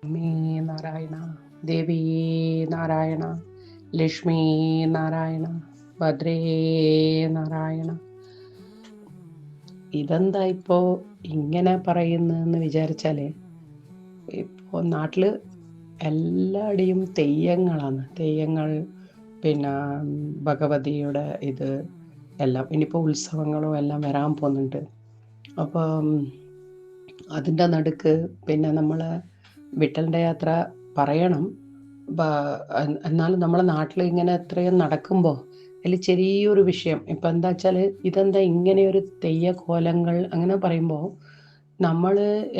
അമ്മേ നാരായണ, ദേവി നാരായണ, ലക്ഷ്മി നാരായണ, ഭദ്രേ നാരായണ. ഇതെന്താ ഇപ്പോൾ ഇങ്ങനെ പറയുന്നതെന്ന് വിചാരിച്ചാൽ, ഇപ്പോൾ നാട്ടിൽ എല്ലായിടെയും തെയ്യങ്ങളാണ്. തെയ്യങ്ങൾ, പിന്നെ ഭഗവതിയുടെ ഇത് എല്ലാം ഇനിയിപ്പോൾ ഉത്സവങ്ങളും എല്ലാം വരാൻ പോകുന്നുണ്ട്. അപ്പം അതിൻ്റെ നടുക്ക് പിന്നെ നമ്മൾ വിട്ടലിൻ്റെ യാത്ര പറയണം. എന്നാലും നമ്മളെ നാട്ടിൽ ഇങ്ങനെ എത്രയും നടക്കുമ്പോൾ അതിൽ ചെറിയൊരു വിഷയം ഇപ്പം എന്താ വെച്ചാൽ, ഇതെന്താ ഇങ്ങനെയൊരു തെയ്യക്കോലങ്ങൾ അങ്ങനെ പറയുമ്പോൾ, നമ്മൾ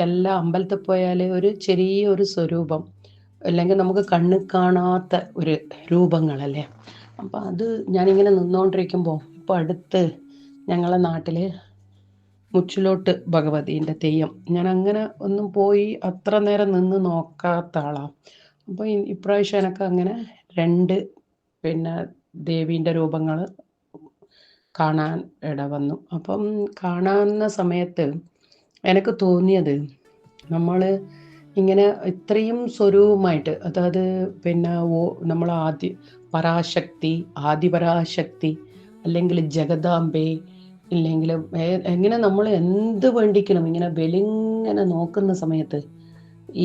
എല്ലാ അമ്പലത്തിൽ പോയാൽ ഒരു ചെറിയൊരു സ്വരൂപം, അല്ലെങ്കിൽ നമുക്ക് കണ്ണ് കാണാത്ത ഒരു രൂപങ്ങളല്ലേ. അപ്പം അത് ഞാനിങ്ങനെ നിന്നുകൊണ്ടിരിക്കുമ്പോൾ ഇപ്പോൾ അടുത്ത് ഞങ്ങളെ നാട്ടിൽ മുച്ചിലോട്ട് ഭഗവതീൻ്റെ തെയ്യം, ഞാൻ അങ്ങനെ ഒന്നും പോയി അത്ര നേരം നിന്ന് നോക്കാത്ത ആളാണ്. അപ്പോൾ ഇപ്രാവശ്യം എനിക്ക് അങ്ങനെ 2 പിന്നെ ദേവീൻ്റെ രൂപങ്ങൾ കാണാൻ ഇടവന്നു. അപ്പം കാണുന്ന സമയത്ത് എനിക്ക് തോന്നിയത്, നമ്മൾ ഇങ്ങനെ ഇത്രയും സ്വരൂപമായിട്ട്, അതായത് പിന്നെ നമ്മൾ പരാശക്തി, ആദിപരാശക്തി, അല്ലെങ്കിൽ ജഗദാംബെ, ഇല്ലെങ്കിൽ എങ്ങനെ നമ്മൾ എന്ത് വേണ്ടിക്കണം ഇങ്ങനെ വെലിങ്ങനെ നോക്കുന്ന സമയത്ത്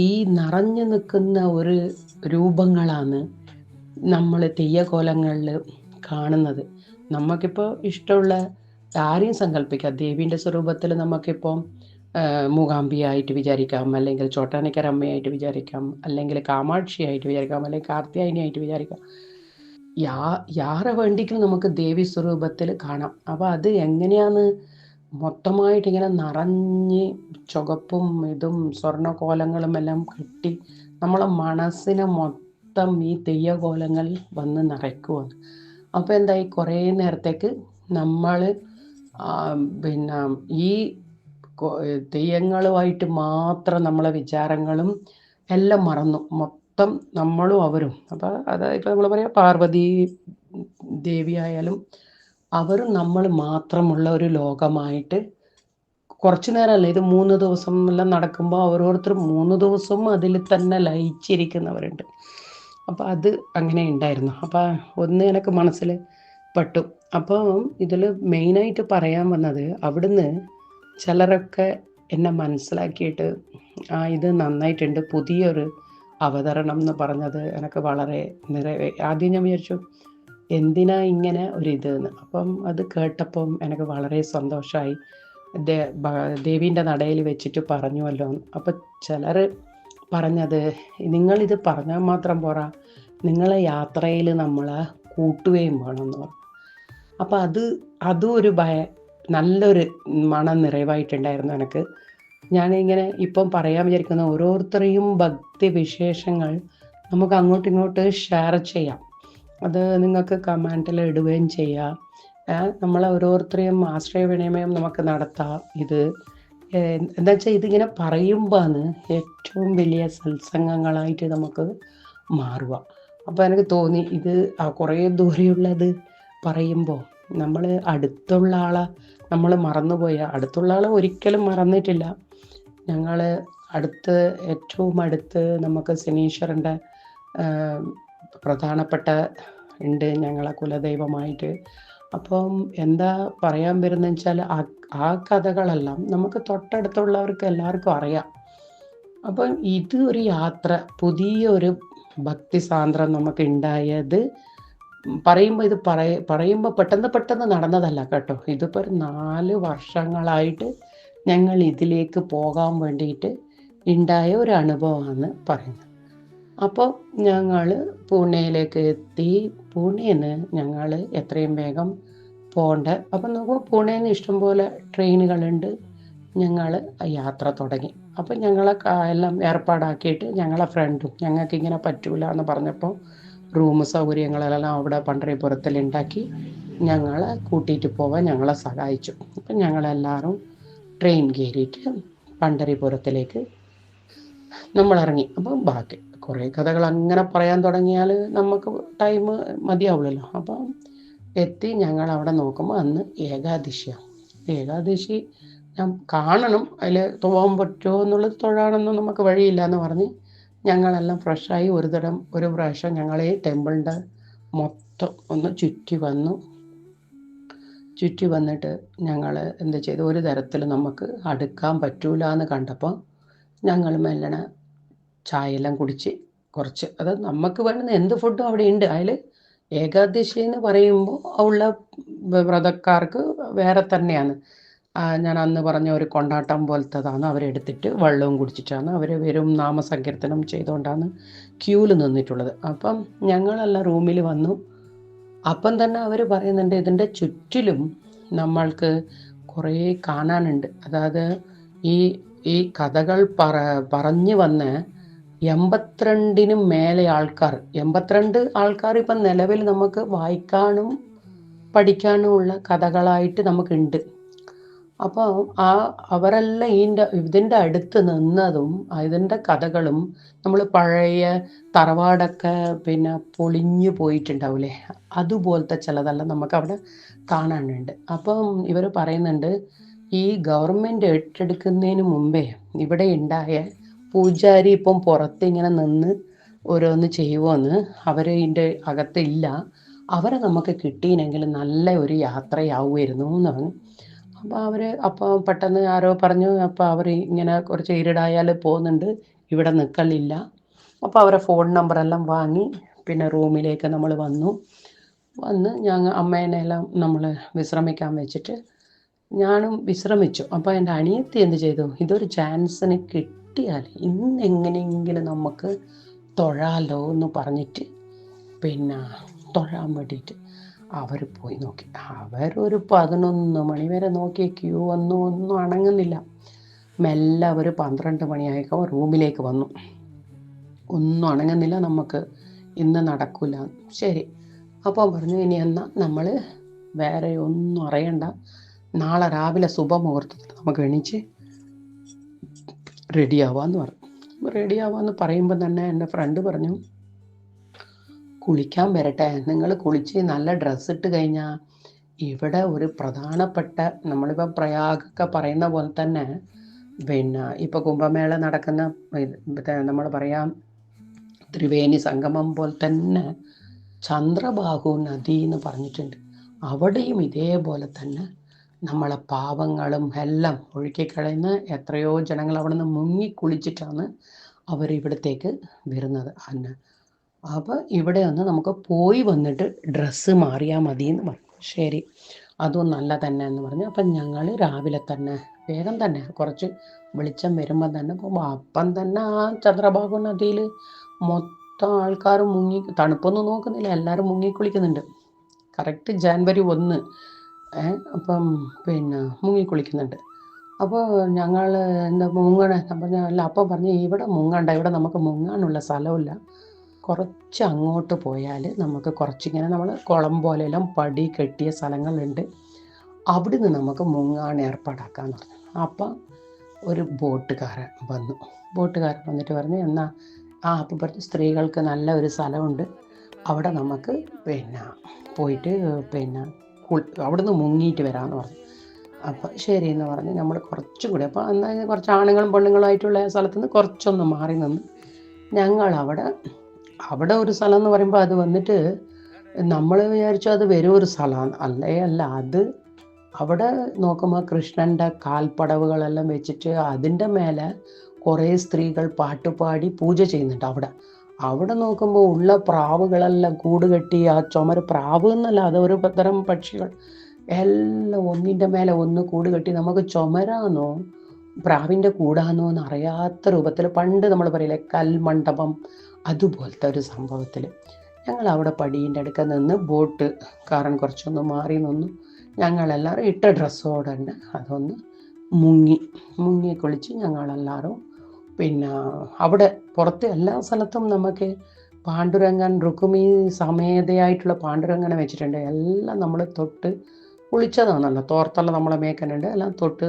ഈ നിറഞ്ഞു നിൽക്കുന്ന ഒരു രൂപങ്ങളാണ് നമ്മൾ തെയ്യക്കോലങ്ങളിൽ കാണുന്നത്. നമുക്കിപ്പോൾ ഇഷ്ടമുള്ള ആരെയും സങ്കല്പിക്കാം. ദേവീൻ്റെ സ്വരൂപത്തിൽ നമുക്കിപ്പോൾ മൂകാംബിയായിട്ട് വിചാരിക്കാം, അല്ലെങ്കിൽ ചോട്ടാനിക്കര അമ്മയായിട്ട് വിചാരിക്കാം, അല്ലെങ്കിൽ കാമാക്ഷിയായിട്ട് വിചാരിക്കാം, അല്ലെങ്കിൽ കാർത്യായനിയായിട്ട് വിചാരിക്കാം. യാറെ വേണ്ടിക്കും നമുക്ക് ദേവി സ്വരൂപത്തിൽ കാണാം. അപ്പോൾ അത് എങ്ങനെയാണ് മൊത്തമായിട്ട് ഇങ്ങനെ നിറഞ്ഞ് ചുവപ്പും ഇതും സ്വർണ്ണകോലങ്ങളും എല്ലാം കിട്ടി നമ്മളെ മനസ്സിനെ മൊത്തം ഈ തെയ്യകോലങ്ങൾ വന്ന് നിറയ്ക്കുവാണ്. അപ്പോൾ എന്തായി, കുറേ നേരത്തേക്ക് നമ്മൾ പിന്നെ ഈ തെയ്യങ്ങളുമായിട്ട് മാത്രം നമ്മളെ വിചാരങ്ങളും എല്ലാം മറന്നു, മൊത്തം നമ്മളും അവരും. അപ്പോൾ അതായത് ഇപ്പോൾ നമ്മൾ പറയാം, പാർവതി ദേവി ആയാലും അവരും നമ്മൾ മാത്രമുള്ള ഒരു ലോകമായിട്ട് കുറച്ച് നേരമല്ല, ഇത് 3 ദിവസം എല്ലാം നടക്കുമ്പോൾ ഓരോരുത്തരും 3 ദിവസവും അതിൽ തന്നെ ലയിച്ചിരിക്കുന്നവരുണ്ട്. അപ്പോൾ അത് അങ്ങനെ ഉണ്ടായിരുന്നു. അപ്പോൾ ഒന്ന് എനിക്ക് മനസ്സിൽ പെട്ടു. അപ്പോൾ ഇതിൽ മെയിനായിട്ട് പറയാൻ വന്നത്, അവിടുന്ന് ചിലരൊക്കെ എന്നെ മനസ്സിലാക്കിയിട്ട് ഇത് നന്നായിട്ടുണ്ട്, പുതിയൊരു അവതരണം എന്ന് പറഞ്ഞത് എനിക്ക് വളരെ ആദ്യം ഞാൻ വിചാരിച്ചു എന്തിനാ ഇങ്ങനെ ഒരിത് എന്ന്. അപ്പം അത് കേട്ടപ്പം എനിക്ക് വളരെ സന്തോഷമായി. ദേവീൻ്റെ നടയിൽ വെച്ചിട്ട് പറഞ്ഞുവല്ലോ. അപ്പം ചിലർ പറഞ്ഞത്, നിങ്ങളിത് പറഞ്ഞാൽ മാത്രം പോരാ, നിങ്ങളെ യാത്രയിൽ നമ്മളെ കൂട്ടുകയും വേണമെന്ന് പറഞ്ഞു. അപ്പം അതും ഒരു നല്ലൊരു മണം നിറവായിട്ടുണ്ടായിരുന്നു എനിക്ക്. ഞാനിങ്ങനെ ഇപ്പം പറയാൻ വിചാരിക്കുന്ന ഓരോരുത്തരെയും ഭക്തി വിശേഷങ്ങൾ നമുക്ക് അങ്ങോട്ടും ഇങ്ങോട്ട് ഷെയർ ചെയ്യാം. അത് നിങ്ങൾക്ക് കമൻറ്റിൽ ഇടുകയും ചെയ്യാം. നമ്മളെ ഓരോരുത്തരെയും ആശ്രയവിനിമയം നമുക്ക് നടത്താം. ഇത് എന്താ വെച്ചാൽ ഇതിങ്ങനെ പറയുമ്പോഴാണ് ഏറ്റവും വലിയ സത്സംഗങ്ങളായിട്ട് നമുക്ക് മാറുക. അപ്പോൾ എനിക്ക് തോന്നി, ഇത് കുറേ ദൂരെയുള്ളത് പറയുമ്പോൾ നമ്മൾ അടുത്തുള്ള ആളെ നമ്മൾ മറന്നുപോയ, അടുത്തുള്ള ആളെ ഒരിക്കലും മറന്നിട്ടില്ല. ഞങ്ങൾ ഏറ്റവും അടുത്ത് നമുക്ക് ശനീശ്വരൻ്റെ പ്രധാനപ്പെട്ട ഉണ്ട് ഞങ്ങളെ കുലദൈവമായിട്ട്. അപ്പം എന്താ പറയാൻ വരുന്നതെന്ന് വെച്ചാൽ, ആ കഥകളെല്ലാം നമുക്ക് തൊട്ടടുത്തുള്ളവർക്ക് എല്ലാവർക്കും അറിയാം. അപ്പം ഇത് ഒരു യാത്ര, പുതിയൊരു ഭക്തി സാന്ദ്രം നമുക്ക് ഉണ്ടായത് പറയുമ്പോൾ, ഇത് പറയുമ്പോൾ പെട്ടെന്ന് നടന്നതല്ല കേട്ടോ. ഇതിപ്പോൾ ഒരു 4 വർഷങ്ങളായിട്ട് ഞങ്ങൾ ഇതിലേക്ക് പോകാൻ വേണ്ടിയിട്ട് ഉണ്ടായ ഒരു അനുഭവമാണ് പറയുന്നത്. അപ്പോൾ ഞങ്ങൾ പൂനെയിലേക്ക് എത്തി. പൂനെന്ന് ഞങ്ങൾ എത്രയും വേഗം പോകേണ്ട. അപ്പം നോക്കുമ്പോൾ പൂനെയിൽ നിന്ന് ഇഷ്ടംപോലെ ട്രെയിനുകളുണ്ട്. ഞങ്ങൾ യാത്ര തുടങ്ങി. അപ്പം ഞങ്ങളെ എല്ലാം ഏർപ്പാടാക്കിയിട്ട് ഞങ്ങളെ ഫ്രണ്ടും, ഞങ്ങൾക്കിങ്ങനെ പറ്റൂല എന്ന് പറഞ്ഞപ്പോൾ റൂം സൗകര്യങ്ങളെല്ലാം അവിടെ പണ്ഡരിപുരത്തിൽ ഉണ്ടാക്കി ഞങ്ങളെ കൂട്ടിയിട്ട് പോകാൻ ഞങ്ങളെ സഹായിച്ചു. അപ്പം ഞങ്ങളെല്ലാവരും ട്രെയിൻ കയറിയിട്ട് പണ്ഡരിപുരത്തിലേക്ക് നമ്മൾ ഇറങ്ങി. അപ്പം ബാക്കി കുറേ കഥകൾ അങ്ങനെ പറയാൻ തുടങ്ങിയാൽ നമുക്ക് ടൈം മതിയാവില്ലല്ലോ. അപ്പം എത്തി ഞങ്ങൾ അവിടെ നോക്കുമ്പോൾ അന്ന് ഏകാദശിയാണ്. ഏകാദശി ഞാൻ കാണണം, അതിൽ തൊഴാൻ പറ്റുമോ എന്നുള്ളത്, തൊഴാനൊന്നും നമുക്ക് വഴിയില്ല എന്ന് പറഞ്ഞ് ഞങ്ങളെല്ലാം ഫ്രഷായി ഒരു പ്രാവശ്യം ഞങ്ങൾ ഈ ടെമ്പിളിൻ്റെ മൊത്തം ഒന്ന് ചുറ്റി വന്നിട്ട് ഞങ്ങൾ എന്ത് ചെയ്തു, ഒരു തരത്തിൽ നമുക്ക് അടുക്കാൻ പറ്റൂല എന്ന് കണ്ടപ്പോൾ ഞങ്ങൾ മെല്ലനെ ചായയെല്ലാം കുടിച്ച് കുറച്ച്, അത് നമുക്ക് വേണ്ടുന്ന എന്ത് ഫുഡും അവിടെ ഉണ്ട്. അതിൽ ഏകാദശി എന്ന് പറയുമ്പോൾ ഉള്ള വ്രതക്കാർക്ക് വേറെ തന്നെയാണ്. ഞാൻ അന്ന് പറഞ്ഞ ഒരു കൊണ്ടാട്ടം പോലത്തതാണ് അവരെടുത്തിട്ട് വെള്ളവും കുടിച്ചിട്ടാണ് അവർ വെറും നാമസങ്കീർത്തനം ചെയ്തുകൊണ്ടാണ് ക്യൂവിൽ നിന്നിട്ടുള്ളത്. അപ്പം ഞങ്ങളെല്ലാം റൂമിൽ വന്നു. അപ്പം തന്നെ അവർ പറയുന്നുണ്ട് ഇതിൻ്റെ ചുറ്റിലും നമ്മൾക്ക് കുറേ കാണാനുണ്ട്. അതായത് ഈ ഈ കഥകൾ പറഞ്ഞു വന്ന് 82 മേലെ ആൾക്കാർ, 82 ആൾക്കാർ ഇപ്പം നിലവിൽ നമുക്ക് വായിക്കാനും പഠിക്കാനും ഉള്ള കഥകളായിട്ട് നമുക്കുണ്ട്. അപ്പോൾ അവരെല്ലാം ഇതിൻ്റെ അടുത്ത് നിന്നതും ഇതിൻ്റെ കഥകളും നമ്മൾ പഴയ തറവാടൊക്കെ പിന്നെ പൊളിഞ്ഞു പോയിട്ടുണ്ടാവില്ലേ, അതുപോലത്തെ ചിലതെല്ലാം നമുക്ക് അവിടെ കാണാനുണ്ട്. അപ്പം ഇവർ പറയുന്നുണ്ട് ഈ ഗവൺമെൻറ് ഏറ്റെടുക്കുന്നതിന് മുമ്പേ ഇവിടെ ഉണ്ടായ പൂജാരി ഇപ്പം പുറത്ത് ഇങ്ങനെ നിന്ന് ഓരോന്ന് ചെയ്യുമോയെന്ന്, അവർ ഇതിൻ്റെ അകത്തില്ല, അവരെ നമുക്ക് കിട്ടിയില്ലെങ്കിൽ നല്ല ഒരു യാത്രയാവുമായിരുന്നു എന്ന് പറഞ്ഞു. അപ്പോൾ പെട്ടെന്ന് ആരോ പറഞ്ഞു, അപ്പോൾ അവർ ഇങ്ങനെ കുറച്ച് ഇരുടായാൽ പോകുന്നുണ്ട്, ഇവിടെ നിൽക്കലില്ല. അപ്പോൾ അവരെ ഫോൺ നമ്പറെല്ലാം വാങ്ങി പിന്നെ റൂമിലേക്ക് നമ്മൾ വന്ന് ഞങ്ങൾ അമ്മേനെല്ലാം നമ്മൾ വിശ്രമിക്കാൻ വെച്ചിട്ട് ഞാനും വിശ്രമിച്ചു. അപ്പോൾ എൻ്റെ അനിയത്തി എന്ത് ചെയ്തു, ഇതൊരു ചാൻസിന് കിട്ടിയാൽ ഇന്നെങ്ങനെയെങ്കിലും നമുക്ക് തൊഴാലോ എന്ന് പറഞ്ഞിട്ട് പിന്നെ തൊഴാൻ വേണ്ടിയിട്ട് അവർ പോയി നോക്കി. അവരൊരു 11 മണി വരെ നോക്കി, ക്യൂ ഒന്നും അണങ്ങുന്നില്ല. മെല്ലെ അവർ 12 മണിയായപ്പോൾ റൂമിലേക്ക് വന്നു. ഒന്നും അണങ്ങുന്നില്ല, നമുക്ക് ഇന്ന് നടക്കില്ല. ശരി, അപ്പം പറഞ്ഞു ഇനി എന്നാൽ നമ്മൾ വേറെ ഒന്നും അറിയണ്ട, നാളെ രാവിലെ ശുഭമുഹൂർത്തത്തിൽ നമുക്ക് എണീച്ച് റെഡിയാവാമെന്ന് പറഞ്ഞു. റെഡിയാവാമെന്ന് പറയുമ്പോൾ തന്നെ എൻ്റെ ഫ്രണ്ട് പറഞ്ഞു കുളിക്കാൻ വരട്ടെ, നിങ്ങൾ കുളിച്ച് നല്ല ഡ്രസ്സ് ഇട്ട് കഴിഞ്ഞാൽ ഇവിടെ ഒരു പ്രധാനപ്പെട്ട, നമ്മളിപ്പോൾ പ്രയാഗൊക്കെ പറയുന്ന പോലെ തന്നെ പിന്നെ ഇപ്പോൾ കുംഭമേള നടക്കുന്ന നമ്മൾ പറയാം ത്രിവേണി സംഗമം പോലെ തന്നെ ചന്ദ്രബാഹു നദി എന്ന് പറഞ്ഞിട്ടുണ്ട്. അവിടെയും ഇതേപോലെ തന്നെ നമ്മളെ പാവങ്ങളും എല്ലാം ഒഴുക്കിക്കളയുന്ന എത്രയോ ജനങ്ങൾ അവിടെ നിന്ന് മുങ്ങി കുളിച്ചിട്ടാണ് അവരിവിടത്തേക്ക് വരുന്നത്. അപ്പോൾ ഇവിടെ ഒന്ന് നമുക്ക് പോയി വന്നിട്ട് ഡ്രസ്സ് മാറിയാൽ മതി എന്ന് പറഞ്ഞു. ശരി, അതും നല്ല തന്നെ എന്ന് പറഞ്ഞു. അപ്പം ഞങ്ങൾ രാവിലെ തന്നെ വേഗം തന്നെ കുറച്ച് വെളിച്ചം വരുമ്പോൾ തന്നെ പോകുമ്പോൾ അപ്പം തന്നെ ആ ചന്ദ്രബാഹു നദിയിൽ മൊത്തം ആൾക്കാർ മുങ്ങി, തണുപ്പൊന്നും നോക്കുന്നില്ല, എല്ലാവരും മുങ്ങി കുളിക്കുന്നുണ്ട്. കറക്റ്റ് ജനുവരി 1 അപ്പം പിന്നെ മുങ്ങിക്കുളിക്കുന്നുണ്ട്. അപ്പോൾ ഞങ്ങൾ എന്താ മുങ്ങണേ, ഞാൻ പറഞ്ഞ അല്ല. അപ്പം പറഞ്ഞ് ഇവിടെ മുങ്ങണ്ട, ഇവിടെ നമുക്ക് മുങ്ങാനുള്ള സ്ഥലമില്ല, കുറച്ച് അങ്ങോട്ട് പോയാൽ നമുക്ക് കുറച്ചിങ്ങനെ നമ്മൾ കുളം പോലെയെല്ലാം പടി കെട്ടിയ സ്ഥലങ്ങളുണ്ട്, അവിടെ നിന്ന് നമുക്ക് മുങ്ങാൻ ഏർപ്പാടാക്കാമെന്ന് പറഞ്ഞു. അപ്പം ഒരു ബോട്ടുകാരൻ വന്നിട്ട് പറഞ്ഞു എന്നാൽ അപ്പം പറഞ്ഞു സ്ത്രീകൾക്ക് നല്ല ഒരു സ്ഥലമുണ്ട്, അവിടെ നമുക്ക് പിന്നെ പോയിട്ട് പിന്നെ അവിടുന്ന് മുങ്ങിയിട്ട് വരാമെന്ന് പറഞ്ഞു. അപ്പം ശരി എന്ന് പറഞ്ഞ് നമ്മൾ കുറച്ചും കൂടി, അപ്പോൾ എന്നാൽ കുറച്ച് ആണുങ്ങളും പെണ്ണുങ്ങളായിട്ടുള്ള സ്ഥലത്ത് നിന്ന് കുറച്ചൊന്ന് മാറി നിന്ന് ഞങ്ങൾ അവിടെ ഒരു സ്ഥലം എന്ന് പറയുമ്പോൾ അത് വന്നിട്ട് നമ്മൾ വിചാരിച്ചു അത് വെറും ഒരു സ്ഥലമാണ്, അല്ല, അത് അവിടെ നോക്കുമ്പോൾ കൃഷ്ണൻ്റെ കാൽപ്പടവുകളെല്ലാം വെച്ചിട്ട് അതിൻ്റെ മേലെ കുറേ സ്ത്രീകൾ പാട്ടുപാടി പൂജ ചെയ്യുന്നുണ്ട്. അവിടെ നോക്കുമ്പോൾ ഉള്ള പ്രാവുകളെല്ലാം കൂട് കെട്ടി, ആ ചുമര് പ്രാവ് എന്നല്ല, അതൊരു തരം പക്ഷികൾ എല്ലാം ഒന്നിൻ്റെ മേലെ ഒന്ന് കൂട് കെട്ടി, നമുക്ക് ചുമരാന്നോ പ്രാവിൻ്റെ കൂടാന്നോ എന്ന് അറിയാത്ത രൂപത്തിൽ, പണ്ട് നമ്മൾ പറയില്ലേ കൽമണ്ഡപം, അതുപോലത്തെ ഒരു സംഭവത്തിൽ ഞങ്ങൾ അവിടെ പടീൻ്റെ അടുക്ക നിന്ന് ബോട്ടുകാരൻ കുറച്ചൊന്ന് മാറി നിന്നു. ഞങ്ങളെല്ലാവരും ഇട്ട ഡ്രസ്സോടെ തന്നെ അതൊന്ന് മുങ്ങി കുളിച്ച് ഞങ്ങളെല്ലാവരും പിന്നെ അവിടെ പുറത്ത് എല്ലാ സ്ഥലത്തും നമുക്ക് പാണ്ഡുരംഗൻ രുക്മിണി സമേതയായിട്ടുള്ള പാണ്ഡുരംഗനെ വെച്ചിട്ടുണ്ട്. എല്ലാം നമ്മൾ തൊട്ട് കുളിച്ചതാണല്ലോ, തോർത്തെല്ലാം നമ്മളെ മേക്കനുണ്ട്, എല്ലാം തൊട്ട്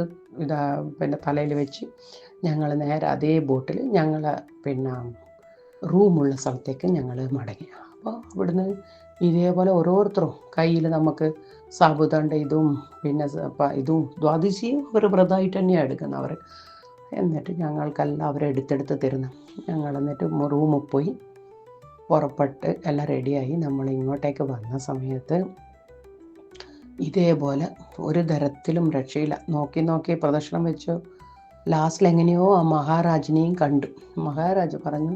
പിന്നെ തലയിൽ വെച്ച് ഞങ്ങൾ നേരെ അതേ ബോട്ടിൽ ഞങ്ങൾ പിന്നെ റൂമുള്ള സ്ഥലത്തേക്ക് ഞങ്ങൾ മടങ്ങി. അപ്പോൾ അവിടുന്ന് ഇതേപോലെ ഓരോരുത്തരും കയ്യിൽ നമുക്ക് സാബുദാണ്ട ഇതും പിന്നെ ഇതും ദ്വാദശിയും അവർ വ്രതമായിട്ട് തന്നെയാണ് എടുക്കുന്നത്. അവർ എന്നിട്ട് ഞങ്ങൾക്കെല്ലാം അവരെടുത്തെടുത്ത് തരുന്നു. ഞങ്ങൾ എന്നിട്ട് റൂമിൽ പോയി പുറപ്പെട്ട് എല്ലാം റെഡിയായി നമ്മൾ ഇങ്ങോട്ടേക്ക് വന്ന സമയത്ത് ഇതേപോലെ ഒരു തരത്തിലും രക്ഷയില്ല. നോക്കി നോക്കി പ്രദക്ഷിണം വെച്ചു. ലാസ്റ്റിൽ എങ്ങനെയോ ആ മഹാരാജിനെയും കണ്ടു. മഹാരാജ് പറഞ്ഞു,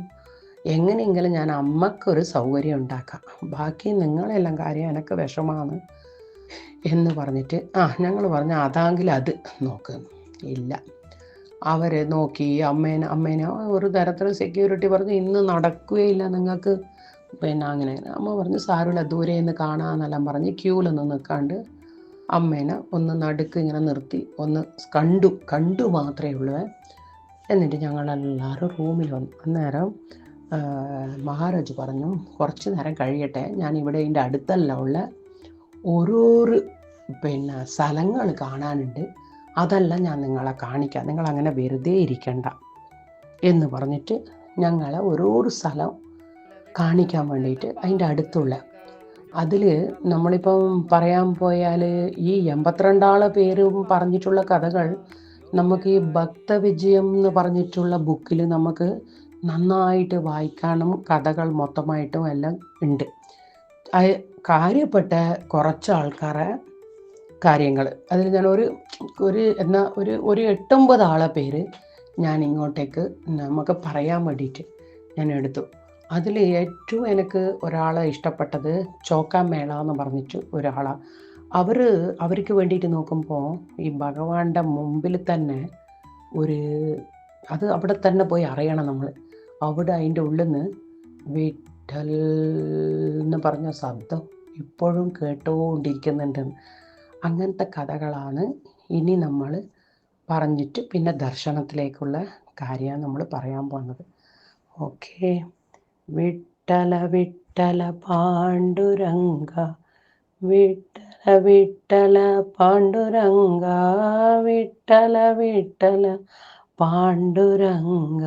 എങ്ങനെയെങ്കിലും ഞാൻ അമ്മക്കൊരു സൗകര്യം ഉണ്ടാക്കാം, ബാക്കി നിങ്ങളെല്ലാം കാര്യം എനിക്ക് വിഷമാണ് എന്ന് പറഞ്ഞിട്ട് ഞങ്ങൾ പറഞ്ഞു അതാങ്കിൽ അത് നോക്ക്. ഇല്ല, അവർ നോക്കി അമ്മേനെ ഒരു തരത്തിൽ സെക്യൂരിറ്റി പറഞ്ഞു ഇന്ന് നടക്കുകയില്ല നിങ്ങൾക്ക്, പിന്നെ അങ്ങനെ അമ്മ പറഞ്ഞു സാരമില്ല ദൂരെ നിന്ന് കാണാമെന്നെല്ലാം പറഞ്ഞ് ക്യൂവിലൊന്നും നിൽക്കാണ്ട് അമ്മേനെ ഒന്ന് നടുക്ക് ഇങ്ങനെ നിർത്തി ഒന്ന് കണ്ടു മാത്രമേ ഉള്ളൂ. എന്നിട്ട് ഞങ്ങളെല്ലാവരും റൂമിൽ വന്നു. അന്നേരം മഹാരാജ് പറഞ്ഞു കുറച്ച് നേരം കഴിയട്ടെ, ഞാൻ ഇവിടെ ഇതിൻ്റെ അടുത്തല്ല ഉള്ള ഓരോരോ സ്ഥലങ്ങൾ കാണാനുണ്ട്, അതെല്ലാം ഞാൻ നിങ്ങളെ കാണിക്കാം, നിങ്ങളങ്ങനെ വെറുതെ ഇരിക്കണ്ട എന്ന് പറഞ്ഞിട്ട് ഞങ്ങളെ ഓരോരോ സ്ഥലം കാണിക്കാൻ വേണ്ടിയിട്ട് അതിൻ്റെ അടുത്തുള്ള അതിൽ നമ്മളിപ്പം പറയാൻ പോയാൽ ഈ 82 പേരും പറഞ്ഞിട്ടുള്ള കഥകൾ നമുക്ക് ഈ ഭക്തവിജയം എന്ന് പറഞ്ഞിട്ടുള്ള ബുക്കിൽ നമുക്ക് നന്നായിട്ട് വായിക്കാനും കഥകൾ മൊത്തമായിട്ടും എല്ലാം ഉണ്ട്. കാര്യപ്പെട്ട കുറച്ച് ആൾക്കാരെ കാര്യങ്ങൾ അതിൽ ഞാൻ ഒരു 8-9 ആളെ പേര് ഞാൻ ഇങ്ങോട്ടേക്ക് നമുക്ക് പറയാൻ വേണ്ടിയിട്ട് ഞാൻ എടുത്തു. അതിൽ ഏറ്റവും എനിക്ക് ഒരാളെ ഇഷ്ടപ്പെട്ടത് ചോക്കാമേള എന്ന് പറഞ്ഞിട്ട് ഒരാളാണ്. അവർക്ക് വേണ്ടിയിട്ട് നോക്കുമ്പോൾ ഈ ഭഗവാന്റെ മുമ്പിൽ തന്നെ അത് അവിടെ തന്നെ പോയി അറിയണം നമ്മൾ. അവിടെ അതിൻ്റെ ഉള്ളിൽ നിന്ന് വിഠൽ എന്ന് പറഞ്ഞ ശബ്ദം ഇപ്പോഴും കേട്ടുകൊണ്ടിരിക്കുന്നുണ്ട്. അങ്ങനത്തെ കഥകളാണ് ഇനി നമ്മൾ പറഞ്ഞിട്ട് പിന്നെ ദർശനത്തിലേക്കുള്ള കാര്യമാണ് നമ്മൾ പറയാൻ പോകുന്നത്. ഓക്കെ. വിട്ടല വിട്ടല പാണ്ഡുരംഗ, വിട്ടല വിട്ടല പാണ്ഡുരംഗ, വിട്ടല വിട്ടല പാണ്ഡുരംഗ.